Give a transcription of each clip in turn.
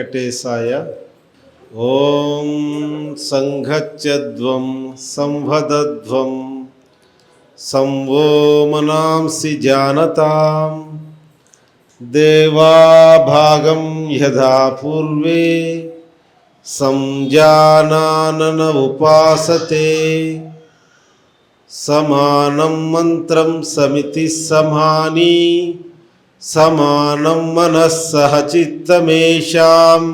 వెంకటేశాయ. ఓం సంఘచ్చధ్వం సంవదధ్వం సంవో మనాంసి జానతాం దేవాభాగం యథా పూర్వే సంజానానన ఉపాసతే సమానం మంత్రం సమితి సమాని సమానం మనస్సహ చిత్తమేషాం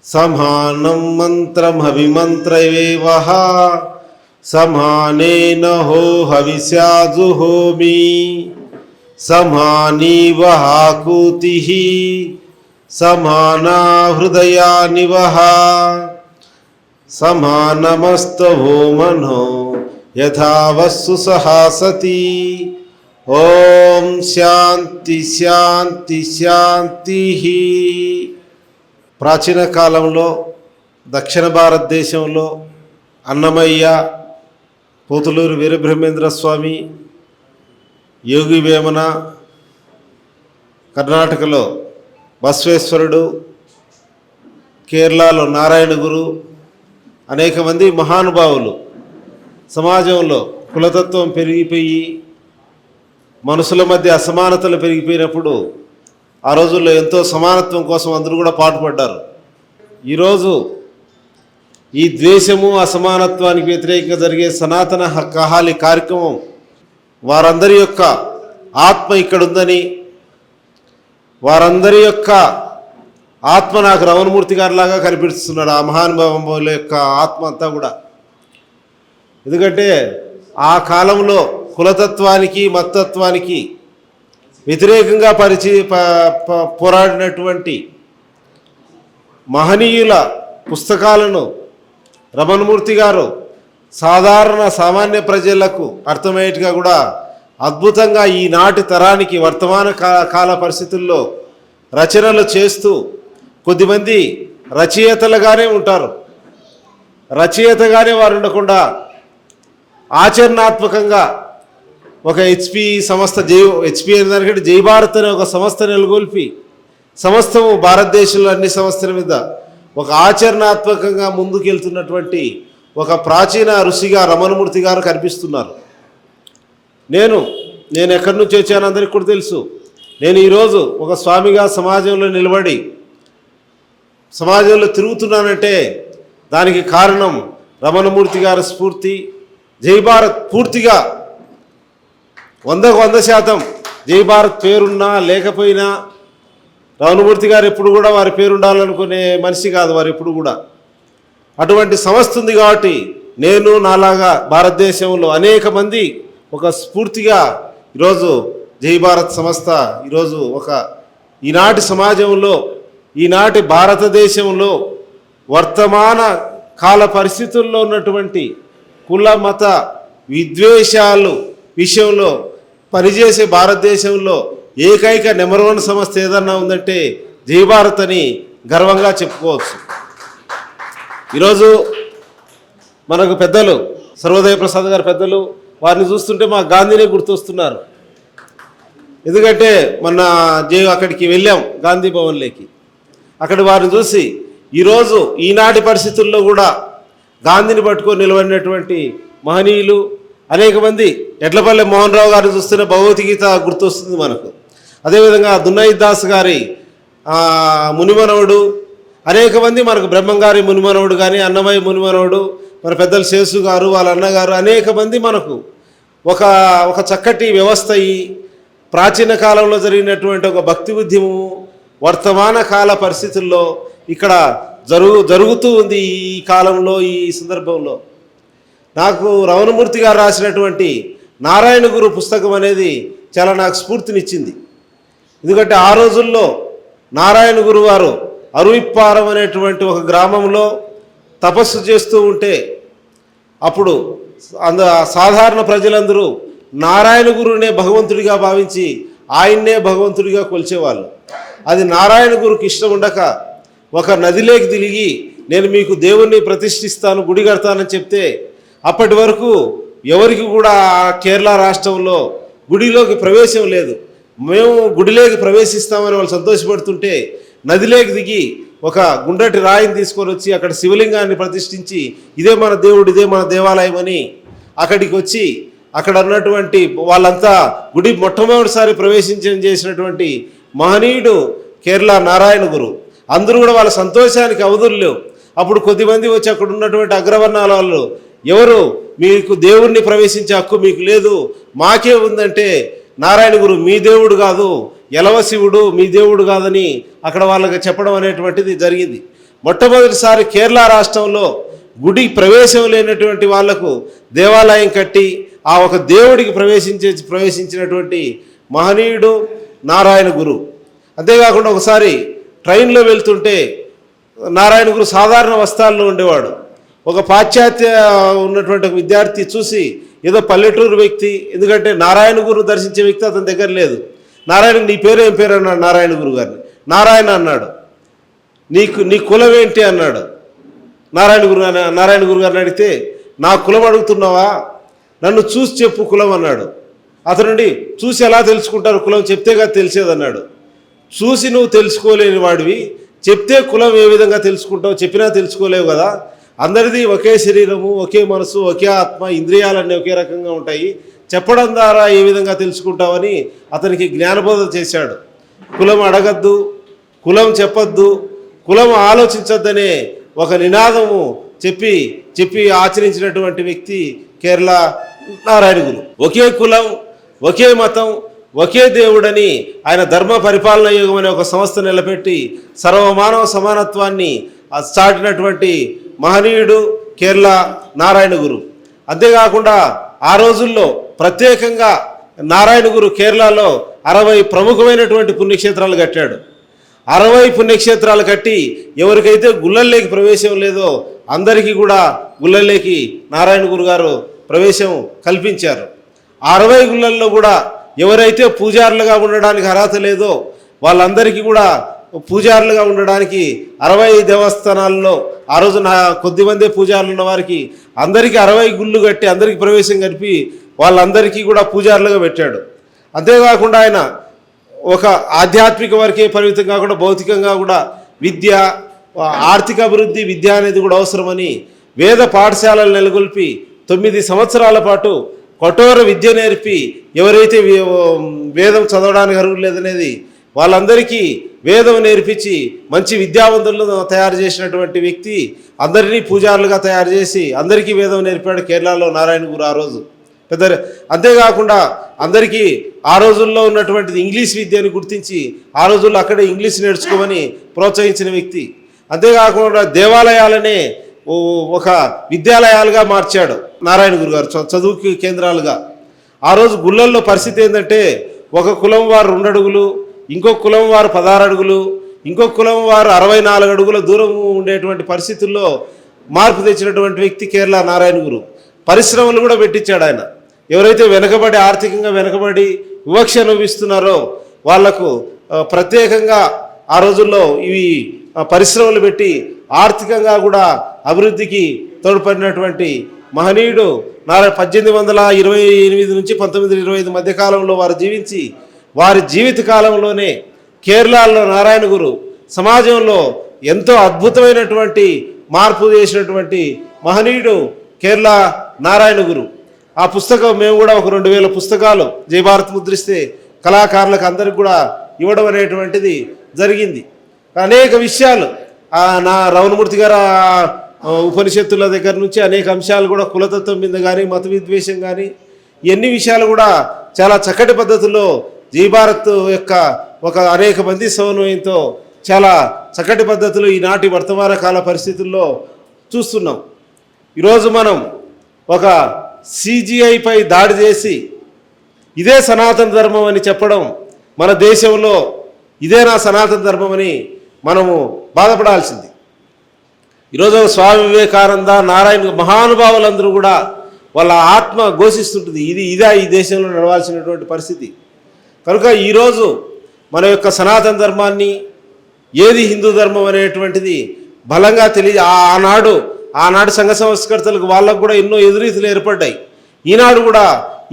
సమానం మంత్రమవిమంత్రయేవః సమానేన హో హవిష్యాజుహోమి సమానీవ ఆకూతిః సమానా హృదయానివః సమానమస్తవో మనో యథావస్సు సహాసతి. ఓం శాంతి శాంతి శాంతి. ప్రాచీన కాలంలో దక్షిణ భారతదేశంలో అన్నమయ్య, పోతులూరు వీరబ్రహ్మేంద్ర స్వామి, యోగి వేమన, కర్ణాటకలో బసవేశ్వరుడు, కేరళలో నారాయణ గురు, అనేక మంది మహానుభావులు సమాజంలో కులతత్వం పెరిగిపోయి మనుషుల మధ్య అసమానతలు పెరిగిపోయినప్పుడు ఆ రోజుల్లో ఎంతో సమానత్వం కోసం అందరూ కూడా పాటుపడ్డారు. ఈరోజు ఈ ద్వేషము అసమానత్వానికి వ్యతిరేకంగా జరిగే సనాతన కహాలి కార్యక్రమం వారందరి యొక్క ఆత్మ ఇక్కడ ఉందని, వారందరి యొక్క ఆత్మ నాకు రమణమూర్తి గారిలాగా కనిపిస్తున్నాడు. ఆ మహానుభావుల యొక్క ఆత్మ అంతా కూడా. ఎందుకంటే ఆ కాలంలో కులతత్వానికి మతత్వానికి వ్యతిరేకంగా పోరాడినటువంటి మహనీయుల పుస్తకాలను రమణమూర్తి గారు సాధారణ సామాన్య ప్రజలకు అర్థమయ్యేట్టుగా కూడా అద్భుతంగా ఈనాటి తరానికి వర్తమాన కాల పరిస్థితుల్లో రచనలు చేస్తూ, కొద్దిమంది రచయితలుగానే ఉంటారు, రచయితగానే వారు ఉండకుండా ఆచరణాత్మకంగా ఒక హెచ్పి సంస్థ హెచ్పి అనే దానికంటే జై భారత్ అనే ఒక సంస్థ నెలకొల్పి సమస్తము భారతదేశంలో అన్ని సంస్థల మీద ఒక ఆచరణాత్మకంగా ముందుకెళ్తున్నటువంటి ఒక ప్రాచీన ఋషిగా రమణమూర్తి గారు కనిపిస్తున్నారు. నేను ఎక్కడి నుంచి వచ్చాను అందరికీ కూడా తెలుసు. నేను ఈరోజు ఒక స్వామిగా సమాజంలో నిలబడి సమాజంలో తిరుగుతున్నానంటే దానికి కారణం రమణమూర్తి గారి స్ఫూర్తి. జై భారత్ పూర్తిగా 100% జై భారత్ పేరున్నా లేకపోయినా రమణమూర్తి గారు ఎప్పుడు కూడా వారి పేరు ఉండాలనుకునే మనిషి కాదు వారు ఎప్పుడు కూడా. అటువంటి సంస్థ ఉంది కాబట్టి నేను నాలాగా భారతదేశంలో అనేక మంది ఒక స్ఫూర్తిగా ఈరోజు జై భారత్ సంస్థ ఈరోజు ఈనాటి సమాజంలో, ఈనాటి భారతదేశంలో వర్తమాన కాల పరిస్థితుల్లో ఉన్నటువంటి కుల మత విద్వేషాలు విషయంలో పనిచేసే భారతదేశంలో ఏకైక నెంబర్ 1 సంస్థ ఏదన్నా ఉందంటే జై భారత్ అని గర్వంగా చెప్పుకోవచ్చు. ఈరోజు మనకు పెద్దలు సర్వోదయ ప్రసాద్ గారు పెద్దలు, వారిని చూస్తుంటే మా గాంధీనే గుర్తొస్తున్నారు. ఎందుకంటే మొన్న అక్కడికి వెళ్ళాం గాంధీ భవన్లోకి. అక్కడ వారిని చూసి ఈరోజు ఈనాటి పరిస్థితుల్లో కూడా గాంధీని పట్టుకొని నిలబడినటువంటి మహనీయులు అనేక మంది. ఎడ్లపల్లె మోహన్ రావు గారిని చూస్తేనే భగవద్గీత గుర్తొస్తుంది మనకు. అదేవిధంగా దున్నయ్య దాస్ గారి మునిమనవుడు, అనేక మంది మనకు బ్రహ్మంగారి మునిమనవుడు కానీ, అన్నమయ్య మునిమనవుడు, మన పెద్దలు శేషు గారు వాళ్ళ అన్నగారు, అనేక మంది మనకు ఒక చక్కటి వ్యవస్థ. ఈ ప్రాచీన కాలంలో జరిగినటువంటి ఒక భక్తి ఉద్యమము వర్తమాన కాల పరిస్థితుల్లో ఇక్కడ జరుగుతూ ఉంది. ఈ కాలంలో, ఈ సందర్భంలో నాకు రమణమూర్తి గారు రాసినటువంటి నారాయణ గురు పుస్తకం అనేది చాలా నాకు స్ఫూర్తినిచ్చింది. ఎందుకంటే ఆ రోజుల్లో నారాయణ గురు వారు అరువిప్పారం అనేటువంటి ఒక గ్రామంలో తపస్సు చేస్తూ ఉంటే అప్పుడు సాధారణ ప్రజలందరూ నారాయణ గురునే భగవంతుడిగా భావించి ఆయన్నే భగవంతుడిగా కొలిచేవాళ్ళు. అది నారాయణ గురుకి ఇష్టం ఉండక ఒక నదిలోకి దిగి నేను మీకు దేవుణ్ణి ప్రతిష్ఠిస్తాను, గుడి కడతానని చెప్తే అప్పటి వరకు ఎవరికి కూడా కేరళ రాష్ట్రంలో గుడిలోకి ప్రవేశం లేదు. మేము గుడిలోకి ప్రవేశిస్తామని వాళ్ళు సంతోషపడుతుంటే నదిలోకి దిగి ఒక గుండ్రటి రాయిని తీసుకొని వచ్చి అక్కడ శివలింగాన్ని ప్రతిష్ఠించి ఇదే మన దేవుడు, ఇదే మన దేవాలయం అని అక్కడికి వచ్చి అక్కడ ఉన్నటువంటి వాళ్ళంతా గుడి మొట్టమొదటిసారి చేసినటువంటి మహనీయుడు కేరళ నారాయణ గురు. అందరూ కూడా వాళ్ళ సంతోషానికి అవధులు లేవు. అప్పుడు కొద్దిమంది వచ్చి అక్కడ ఉన్నటువంటి అగ్రవర్ణాల వాళ్ళు, ఎవరు మీకు దేవుణ్ణి ప్రవేశించే హక్కు మీకు లేదు, మాకే ఉందంటే నారాయణ గురు మీ దేవుడు కాదు, ఎలవ శివుడు మీ దేవుడు కాదని అక్కడ వాళ్ళకి చెప్పడం అనేటువంటిది జరిగింది. మొట్టమొదటిసారి కేరళ రాష్ట్రంలో గుడి ప్రవేశం లేనటువంటి వాళ్లకు దేవాలయం కట్టి ఆ ఒక దేవుడికి ప్రవేశించినటువంటి మహనీయుడు నారాయణ గురు. అంతేకాకుండా ఒకసారి ట్రైన్లో వెళ్తుంటే నారాయణ గురు సాధారణ వస్త్రాల్లో ఉండేవాడు. ఒక పాశ్చాత్య ఉన్నటువంటి ఒక విద్యార్థి చూసి ఏదో పల్లెటూరు వ్యక్తి, ఎందుకంటే నారాయణ గురు దర్శించే వ్యక్తి అతని దగ్గర లేదు. నారాయణ నీ పేరు ఏం పేరు అన్నాడు నారాయణ గురు గారిని. నారాయణ అన్నాడు. నీ కులం ఏంటి అన్నాడు. నారాయణ గురు గారిని అడిగితే నా కులం అడుగుతున్నావా, నన్ను చూసి చెప్పు కులం అన్నాడు. అతనుండి చూసి ఎలా తెలుసుకుంటారు, కులం చెప్తేగా తెలిసేదన్నాడు. చూసి నువ్వు తెలుసుకోలేని వాడివి, చెప్తే కులం ఏ విధంగా తెలుసుకుంటావు, చెప్పినా తెలుసుకోలేవు కదా. అందరిది ఒకే శరీరము, ఒకే మనసు, ఒకే ఆత్మ, ఇంద్రియాలన్నీ ఒకే రకంగా ఉంటాయి, చెప్పడం ద్వారా ఏ విధంగా తెలుసుకుంటావని అతనికి జ్ఞానబోధ చేశాడు. కులం అడగద్దు, కులం చెప్పద్దు, కులం ఆలోచించద్దనే ఒక నినాదము చెప్పి ఆచరించినటువంటి వ్యక్తి కేరళ నారాయణ గురు. ఒకే కులం, ఒకే మతం, ఒకే దేవుడని ఆయన ధర్మ పరిపాలన యోగం అనే ఒక సంస్థ నిలబెట్టి సర్వమానవ సమానత్వాన్ని చాటినటువంటి మహనీయుడు కేరళ నారాయణ గురు. అంతేకాకుండా ఆ రోజుల్లో ప్రత్యేకంగా నారాయణ గురు కేరళలో 60 ప్రముఖమైనటువంటి పుణ్యక్షేత్రాలు కట్టాడు. 60 పుణ్యక్షేత్రాలు కట్టి ఎవరికైతే గుళ్ళల్లోకి ప్రవేశం లేదో అందరికీ కూడా గుళ్ళల్లోకి నారాయణ గురు గారు ప్రవేశం కల్పించారు. 60 గుళ్ళల్లో కూడా ఎవరైతే పూజారులుగా ఉండడానికి అర్హత లేదో వాళ్ళందరికీ కూడా పూజారులుగా ఉండడానికి 60 దేవస్థానాల్లో ఆ రోజు కొద్దిమందే పూజారులు ఉన్న వారికి అందరికీ 60 గుళ్ళు కట్టి అందరికీ ప్రవేశం కలిపి వాళ్ళందరికీ కూడా పూజారులుగా పెట్టాడు. అంతేకాకుండా ఆయన ఒక ఆధ్యాత్మిక వరకే పరిమితం కాకుండా భౌతికంగా కూడా విద్య, ఆర్థిక అభివృద్ధి, విద్య అనేది కూడా అవసరమని వేద పాఠశాలలు నెలకొల్పి 9 సంవత్సరాల పాటు కఠోర విద్య నేర్పి ఎవరైతే వేదం చదవడానికి అర్హులు లేదనేది వాళ్ళందరికీ వేదం నేర్పించి మంచి విద్యావంతులను తయారు చేసినటువంటి వ్యక్తి, అందరినీ పూజారులుగా తయారు చేసి అందరికీ వేదం నేర్పాడు కేరళలో నారాయణ గురు ఆ రోజు పెద్ద. అంతేకాకుండా అందరికీ ఆ రోజుల్లో ఉన్నటువంటిది ఇంగ్లీష్ విద్యను గుర్తించి ఆ రోజుల్లో అక్కడే ఇంగ్లీష్ నేర్చుకోమని ప్రోత్సహించిన వ్యక్తి. అంతేకాకుండా దేవాలయాలనే ఒక విద్యాలయాలుగా మార్చాడు నారాయణ గురు గారు, చదువుకి కేంద్రాలుగా. ఆ రోజు గుళ్ళల్లో పరిస్థితి ఏంటంటే ఒక కులం వారు 2 అడుగులు, ఇంకొక కులం వారు 16 అడుగులు, ఇంకొక కులం వారు 64 అడుగుల దూరం ఉండేటువంటి పరిస్థితుల్లో మార్పు తెచ్చినటువంటి వ్యక్తి కేరళ నారాయణ గురు. పరిశ్రమలు కూడా పెట్టించాడు ఆయన. ఎవరైతే వెనకబడి ఆర్థికంగా వెనకబడి వివక్ష అనుభవిస్తున్నారో వాళ్లకు ప్రత్యేకంగా ఆ రోజుల్లో ఇవి పరిశ్రమలు పెట్టి ఆర్థికంగా కూడా అభివృద్ధికి తోడ్పడినటువంటి మహనీయుడు 1828 నుంచి 1925 మధ్యకాలంలో వారు జీవించి వారి జీవిత కాలంలోనే కేరళలో నారాయణ గురు సమాజంలో ఎంతో అద్భుతమైనటువంటి మార్పు చేసినటువంటి మహనీయుడు కేరళ నారాయణ గురు. ఆ పుస్తకం మేము కూడా ఒక 2000 పుస్తకాలు జయభారత్ ముద్రిస్తే కళాకారులకు అందరికి కూడా ఇవ్వడం అనేటువంటిది జరిగింది. అనేక విషయాలు నా రమణమూర్తి గారు ఉపనిషత్తుల దగ్గర నుంచి అనేక అంశాలు కూడా కులతత్వం మీద కానీ మత విద్వేషం కానీ ఎన్ని విషయాలు కూడా చాలా చక్కటి పద్ధతుల్లో జయభారత్ యొక్క ఒక అనేక మంది సమన్వయంతో చాలా చక్కటి పద్ధతులు ఈనాటి వర్తమాన కాల పరిస్థితుల్లో చూస్తున్నాం. ఈరోజు మనం ఒక CGIపై దాడి చేసి ఇదే సనాతన ధర్మం అని చెప్పడం, మన దేశంలో ఇదే నా సనాతన ధర్మం అని మనము బాధపడాల్సింది. ఈరోజు స్వామి వివేకానంద, నారాయణ మహానుభావులందరూ కూడా వాళ్ళ ఆత్మ ఘోషిస్తుంటుంది ఇదే ఈ దేశంలో నడవాల్సినటువంటి పరిస్థితి. కనుక ఈరోజు మన యొక్క సనాతన ధర్మాన్ని, ఏది హిందూ ధర్మం అనేటువంటిది బలంగా ఆనాడు సంఘ సంస్కర్తలకు వాళ్ళకు కూడా ఎన్నో ఎదురీతులు ఏర్పడ్డాయి. ఈనాడు కూడా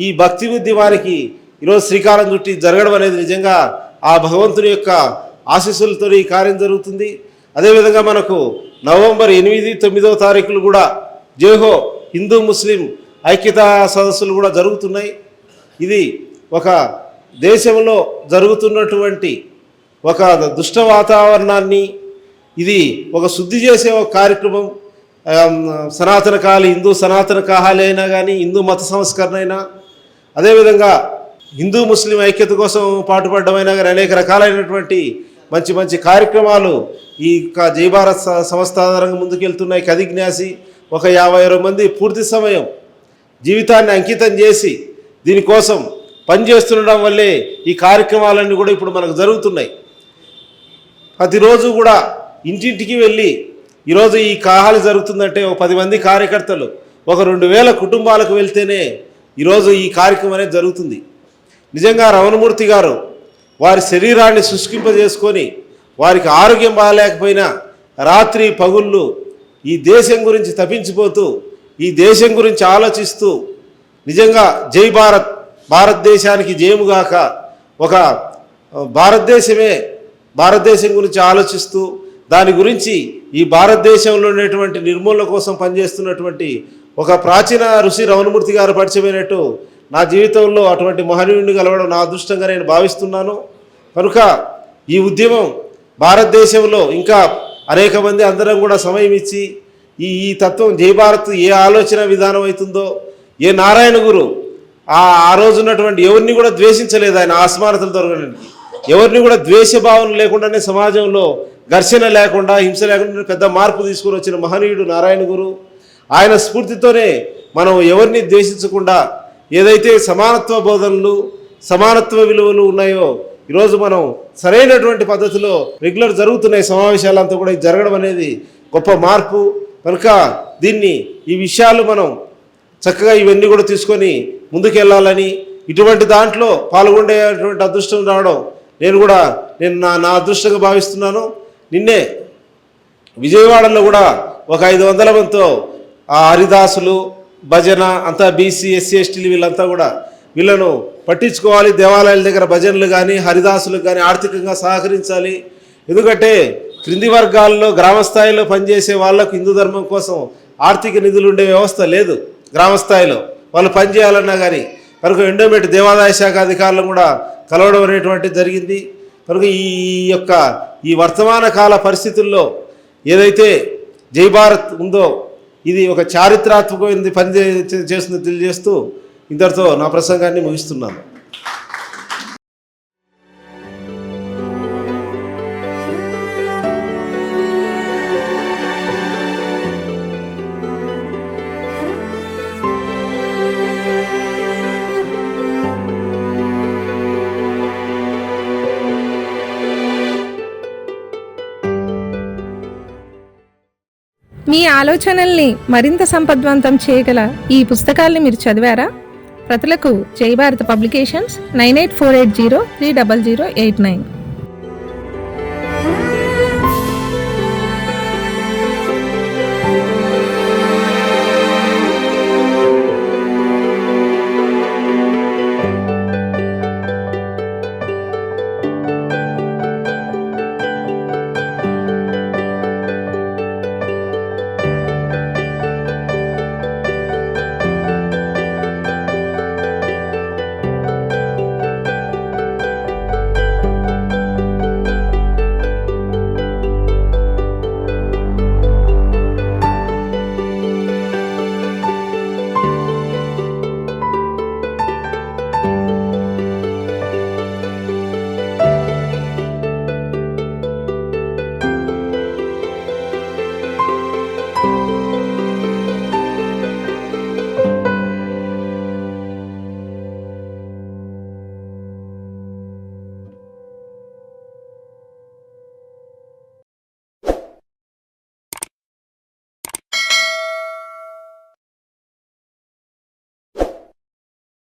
ఈ భక్తి ఉద్యమానికి ఈరోజు శ్రీకారం చుట్టి జరగడం అనేది నిజంగా ఆ భగవంతుని యొక్క ఆశీస్సులతో ఈ కార్యం జరుగుతుంది. అదేవిధంగా మనకు నవంబర్ 8, 9వ తారీఖులు కూడా జేహో హిందూ ముస్లిం ఐక్యతా సదస్సులు కూడా జరుగుతున్నాయి. ఇది ఒక దేశంలో జరుగుతున్నటువంటి ఒక దుష్ట వాతావరణాన్ని ఇది ఒక శుద్ధి చేసే ఒక కార్యక్రమం. హిందూ సనాతన కాహాలి అయినా కానీ, హిందూ మత సంస్కరణ అయినా, అదేవిధంగా హిందూ ముస్లిం ఐక్యత కోసం పాటుపడమైనా కానీ అనేక రకాలైనటువంటి మంచి మంచి కార్యక్రమాలు ఈ జై భారత్ సంస్థ ఆధారంగా ముందుకెళ్తున్నాయి. కదిజ్ఞాసి ఒక 50 మంది పూర్తి సమయం జీవితాన్ని అంకితం చేసి దీనికోసం పనిచేస్తుండడం వల్లే ఈ కార్యక్రమాలన్నీ కూడా ఇప్పుడు మనకు జరుగుతున్నాయి. ప్రతిరోజు కూడా ఇంటింటికి వెళ్ళి ఈరోజు ఈ కాహాలి జరుగుతుందంటే ఒక 10 మంది కార్యకర్తలు ఒక 2000 కుటుంబాలకు వెళ్తేనే ఈరోజు ఈ కార్యక్రమం అనేది జరుగుతుంది. నిజంగా రమణమూర్తి గారు వారి శరీరాన్ని శుష్కింపజేసుకొని వారికి ఆరోగ్యం బాగాలేకపోయినా రాత్రి పగుళ్ళు ఈ దేశం గురించి తప్పించిపోతూ ఈ దేశం గురించి ఆలోచిస్తూ నిజంగా జై భారత్, భారతదేశానికి జయముగాక, ఒక భారతదేశం గురించి ఆలోచిస్తూ దాని గురించి ఈ భారతదేశంలో ఉండేటువంటి నిర్మూలన కోసం పనిచేస్తున్నటువంటి ఒక ప్రాచీన ఋషి రమణమూర్తి గారు పరిచయమైనట్టు నా జీవితంలో అటువంటి మహనీయుడిని కలవడం నా అదృష్టంగా నేను భావిస్తున్నాను. కనుక ఈ ఉద్యమం భారతదేశంలో ఇంకా అనేక మంది అందరం కూడా సమయం ఇచ్చి ఈ తత్వం జై భారత్ ఏ ఆలోచన విధానం అవుతుందో, ఏ నారాయణ గురు ఆ రోజు ఉన్నటువంటి ఎవరిని కూడా ద్వేషించలేదు. ఆయన ఆస్మానతలు దొరకడానికి ఎవరిని కూడా ద్వేషభావం లేకుండానే సమాజంలో ఘర్షణ లేకుండా, హింస లేకుండా పెద్ద మార్పు తీసుకుని వచ్చిన మహనీయుడు నారాయణ గురు. ఆయన స్ఫూర్తితోనే మనం ఎవరిని ద్వేషించకుండా ఏదైతే సమానత్వ బోధనలు, సమానత్వ విలువలు ఉన్నాయో ఈరోజు మనం సరైనటువంటి పద్ధతిలో రెగ్యులర్ జరుగుతున్నాయి సమావేశాలంతా కూడా జరగడం అనేది గొప్ప మార్పు. కనుక ఈ విషయాలు మనం చక్కగా ఇవన్నీ కూడా తీసుకొని ముందుకెళ్ళాలని, ఇటువంటి దాంట్లో పాల్గొనేటువంటి అదృష్టం రావడం నేను నా అదృష్టంగా భావిస్తున్నాను. నిన్నే విజయవాడలో కూడా ఒక 500 మందితో ఆ హరిదాసులు భజన అంతా బీసీ ఎస్సీ ఎస్టీలు వీళ్ళంతా కూడా వీళ్ళను పట్టించుకోవాలి. దేవాలయాల దగ్గర భజనలు కానీ హరిదాసులకు కానీ ఆర్థికంగా సహకరించాలి. ఎందుకంటే క్రింది వర్గాల్లో గ్రామ స్థాయిలో పనిచేసే వాళ్ళకు హిందూ ధర్మం కోసం ఆర్థిక నిధులు ఉండే వ్యవస్థ లేదు. గ్రామ స్థాయిలో వాళ్ళు పనిచేయాలన్నా కానీ కనుక ఎండోమెంట్ దేవాదాయ శాఖ అధికారులను కూడా కలవడం అనేటువంటిది జరిగింది. కనుక ఈ వర్తమాన కాల పరిస్థితుల్లో ఏదైతే జై భారత్ ఉందో ఇది ఒక చారిత్రాత్మకమైనది పని చేస్తుందో తెలియజేస్తూ ఇంతటితో నా ప్రసంగాన్ని ముగిస్తున్నాను. మీ ఆలోచనల్ని మరింత సంపద్వంతం చేయగల ఈ పుస్తకాల్ని మీరు చదివారా? ప్రతులకు జై భారత్ పబ్లికేషన్స్ 9848030089.